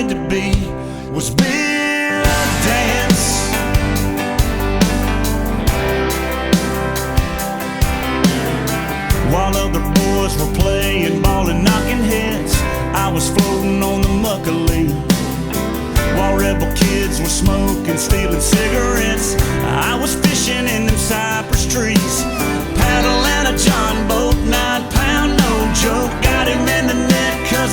wanted to be was Bill Dance. While other boys were playing ball and knocking heads, I was floating on the muckalee. While rebel kids were smoking, stealing cigarettes, I was fishing in them cypress trees, paddling a John boat